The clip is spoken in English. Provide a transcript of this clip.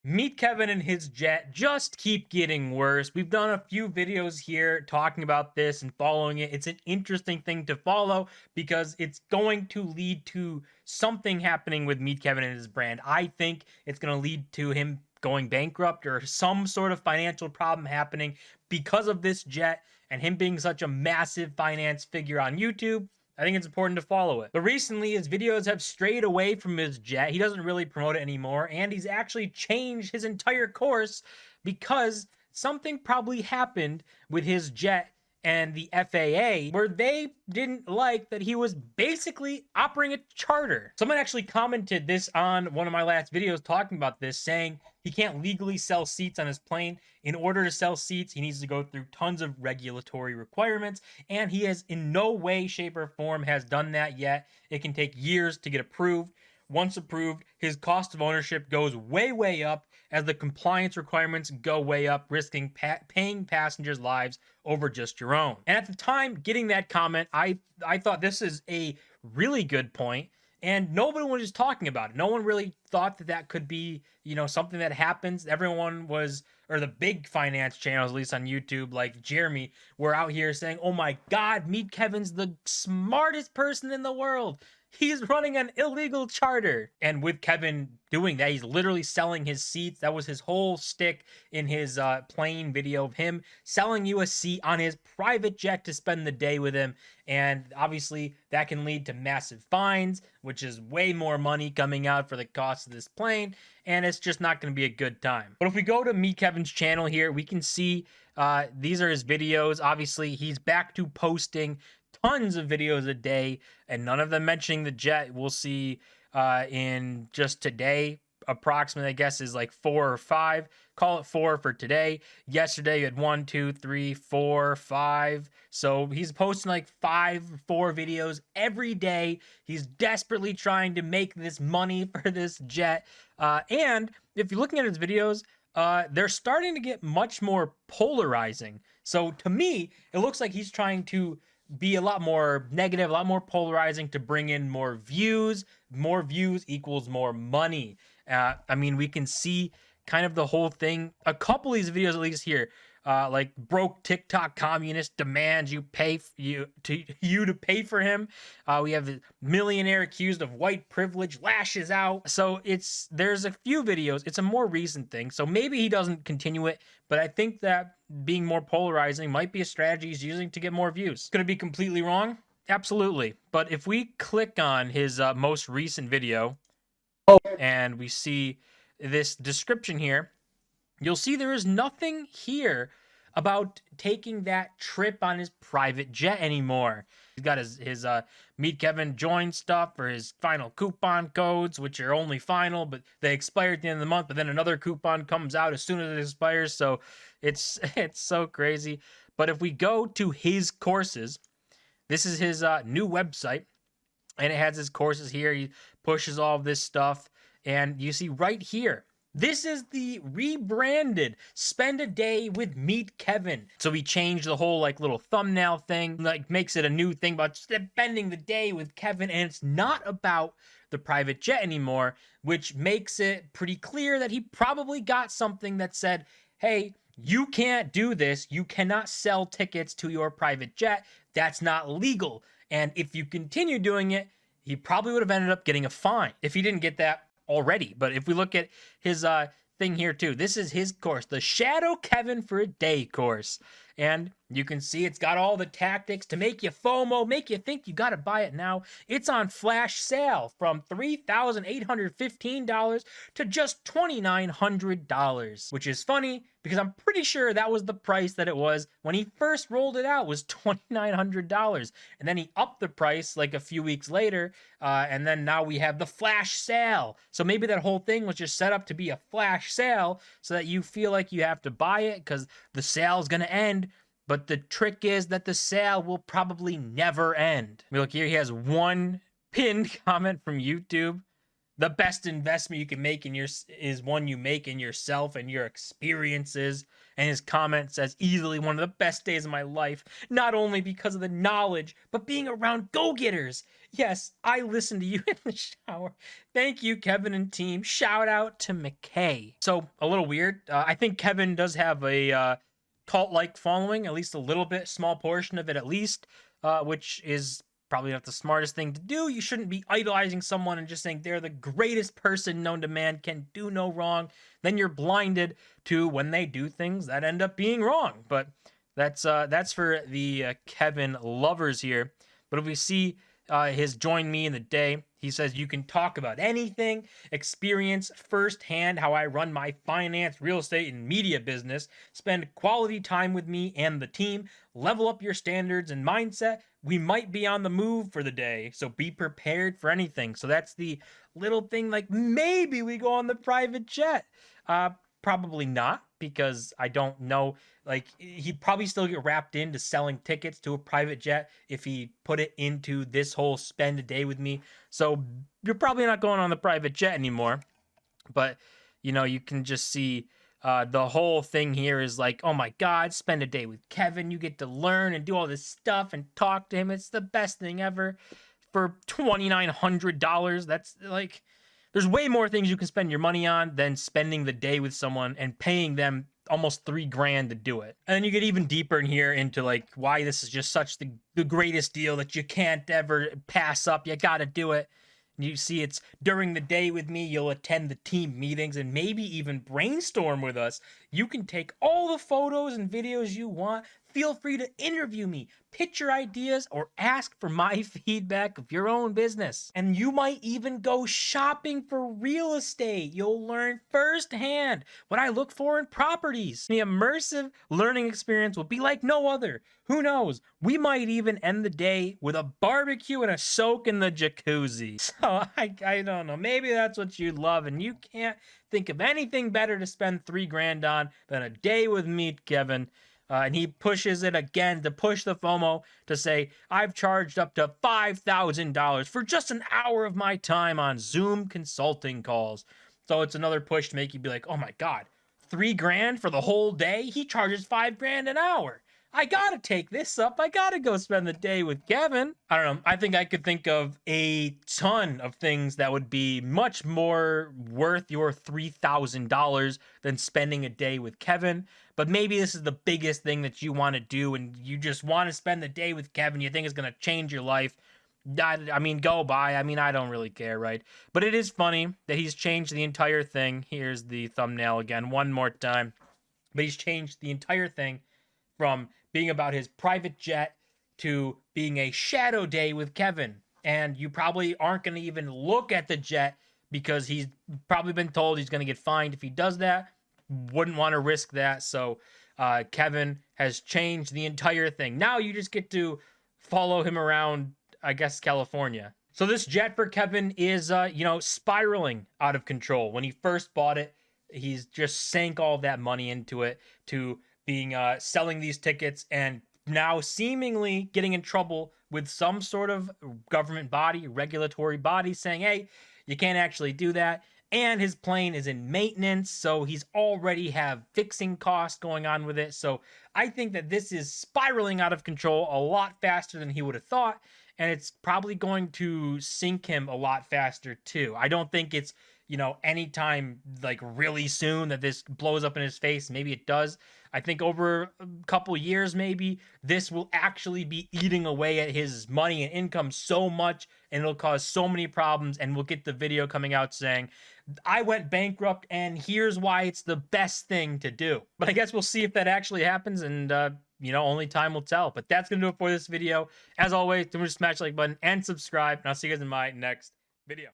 Meet Kevin and his jet just keep getting worse. We've done a few videos here talking about this and following it. It's an interesting thing to follow because it's going to lead to something happening with Meet Kevin and his brand. I think it's going to lead to him going bankrupt or some sort of financial problem happening because of this jet and him being such a massive finance figure on YouTube. I think it's important to follow it. But recently, his videos have strayed away from his jet. He doesn't really promote it anymore, and he's actually changed his entire course because something probably happened with his jet and the FAA where they didn't like that he was basically operating a charter. Someone actually commented this on one of my last videos talking about this, saying he can't legally sell seats on his plane. In order to sell seats, he needs to go through tons of regulatory requirements, and he has in no way, shape, or form has done that yet. It can take years to get approved. Once approved, his cost of ownership goes way up as the compliance requirements go way up, risking paying passengers' lives over just your own. And at the time getting that comment, I thought this is a really good point, and nobody was just talking about it. No one really thought that that could be, something that happens. Everyone was, or the big finance channels, at least on YouTube, like Jeremy, were out here saying, "Oh my God, Meet Kevin's the smartest person in the world. He's running an illegal charter." And with Kevin doing that, he's literally selling his seats. That was his whole stick in his plane video of him selling you a seat on his private jet to spend the day with him. And obviously, that can lead to massive fines, which is way more money coming out for the cost of this plane. And it's just not going to be a good time. But if we go to Meet Kevin's channel here, we can see these are his videos. Obviously, he's back to posting tons of videos a day, and none of them mentioning the jet. We'll see in just today, approximately, I guess, is like 4 or 5. Call it 4 for today. Yesterday, you had 1, 2, 3, 4, 5. So he's posting like 4 videos every day. He's desperately trying to make this money for this jet. And if you're looking at his videos, they're starting to get much more polarizing. So to me, it looks like he's trying to be a lot more negative, a lot more polarizing to bring in more views. More views equals more money. I mean, we can see kind of the whole thing. A couple of these videos, at least here, like broke TikTok communist demands you pay to pay for him. We have a millionaire accused of white privilege lashes out. So there's a few videos. It's a more recent thing. So maybe he doesn't continue it, but I think that being more polarizing might be a strategy he's using to get more views. Could it be completely wrong? Absolutely. But if we click on his most recent video and we see this description here, you'll see there is nothing here about taking that trip on his private jet anymore. He's got his Meet Kevin join stuff for his final coupon codes, which are only final, but they expire at the end of the month. But then another coupon comes out as soon as it expires. So it's so crazy. But if we go to his courses, this is his new website, and it has his courses here. He pushes all of this stuff, and you see right here, this is the rebranded Spend a Day with Meet Kevin. So he changed the whole like little thumbnail thing, like makes it a new thing about spending the day with Kevin. And it's not about the private jet anymore, which makes it pretty clear that he probably got something that said, hey, you can't do this. You cannot sell tickets to your private jet. That's not legal. And if you continue doing it, he probably would have ended up getting a fine if he didn't get that already. But if we look at his thing here too, this is his course, the Shadow Kevin for a Day course. And you can see it's got all the tactics to make you FOMO, make you think you got to buy it now. It's on flash sale from $3,815 to just $2,900, which is funny because I'm pretty sure that was the price that it was when he first rolled it out, was $2,900. And then he upped the price like a few weeks later, and then now we have the flash sale. So maybe that whole thing was just set up to be a flash sale so that you feel like you have to buy it because the sale is going to end. But the trick is that the sale will probably never end. I mean, look here, he has one pinned comment from YouTube. the best investment you can make in your is one you make in yourself and your experiences. And his comment says, easily one of the best days of my life, not only because of the knowledge, but being around go-getters. Yes, I listen to you in the shower. Thank you, Kevin and team. Shout out to McKay. So a little weird. I think Kevin does have a cult-like following, at least a little bit, small portion of it at least, which is probably not the smartest thing to do. You shouldn't be idolizing someone and just saying they're the greatest person known to man, can do no wrong. Then you're blinded to when they do things that end up being wrong. But that's for the Kevin lovers here. But if we see his join me in the day, he says you can talk about anything, experience firsthand how I run my finance, real estate, and media business, spend quality time with me and the team, level up your standards and mindset. We might be on the move for the day, so be prepared for anything. So that's the little thing, like maybe we go on the private jet. Probably not, because I don't know. Like, he'd probably still get wrapped into selling tickets to a private jet if he put it into this whole spend a day with me. So you're probably not going on the private jet anymore. But, you can just see the whole thing here is like, oh my God, spend a day with Kevin. You get to learn and do all this stuff and talk to him. It's the best thing ever for $2,900. That's like, there's way more things you can spend your money on than spending the day with someone and paying them almost $3,000 to do it. And then you get even deeper in here into like why this is just such the greatest deal that you can't ever pass up. You got to do it. And you see, it's during the day with me, you'll attend the team meetings and maybe even brainstorm with us. You can take all the photos and videos you want. Feel free to interview me, pitch your ideas, or ask for my feedback of your own business. And you might even go shopping for real estate. You'll learn firsthand what I look for in properties. The immersive learning experience will be like no other. Who knows? We might even end the day with a barbecue and a soak in the jacuzzi. So I don't know. Maybe that's what you'd love, and you can't think of anything better to spend $3,000 on than a day with me, Kevin. And he pushes it again to push the FOMO to say, I've charged up to $5,000 for just an hour of my time on Zoom consulting calls. So it's another push to make you be like, oh my God, $3,000 for the whole day? He charges $5,000 an hour. I gotta take this up. I gotta go spend the day with Kevin. I don't know. I think I could think of a ton of things that would be much more worth your $3,000 than spending a day with Kevin. But maybe this is the biggest thing that you want to do, and you just want to spend the day with Kevin. You think it's going to change your life. I mean, go by. I mean, I don't really care, right? But it is funny that he's changed the entire thing. Here's the thumbnail again, one more time. But he's changed the entire thing from being about his private jet to being a shadow day with Kevin. And you probably aren't going to even look at the jet because he's probably been told he's going to get fined if he does that. Wouldn't want to risk that. So Kevin has changed the entire thing. Now you just get to follow him around, I guess, California. So this jet for Kevin is, spiraling out of control. When he first bought it, he's just sank all that money into it, to being selling these tickets, and now seemingly getting in trouble with some sort of government body, regulatory body, saying, hey, you can't actually do that. And his plane is in maintenance, so he's already have fixing costs going on with it. So I think that this is spiraling out of control a lot faster than he would have thought, and it's probably going to sink him a lot faster too. I don't think it's, anytime like really soon that this blows up in his face. Maybe it does. I think over a couple years, maybe this will actually be eating away at his money and income so much, and it'll cause so many problems, and we'll get the video coming out saying, I went bankrupt and here's why it's the best thing to do. But I guess we'll see if that actually happens, and only time will tell. But that's gonna do it for this video. As always, don't forget to smash the like button and subscribe, and I'll see you guys in my next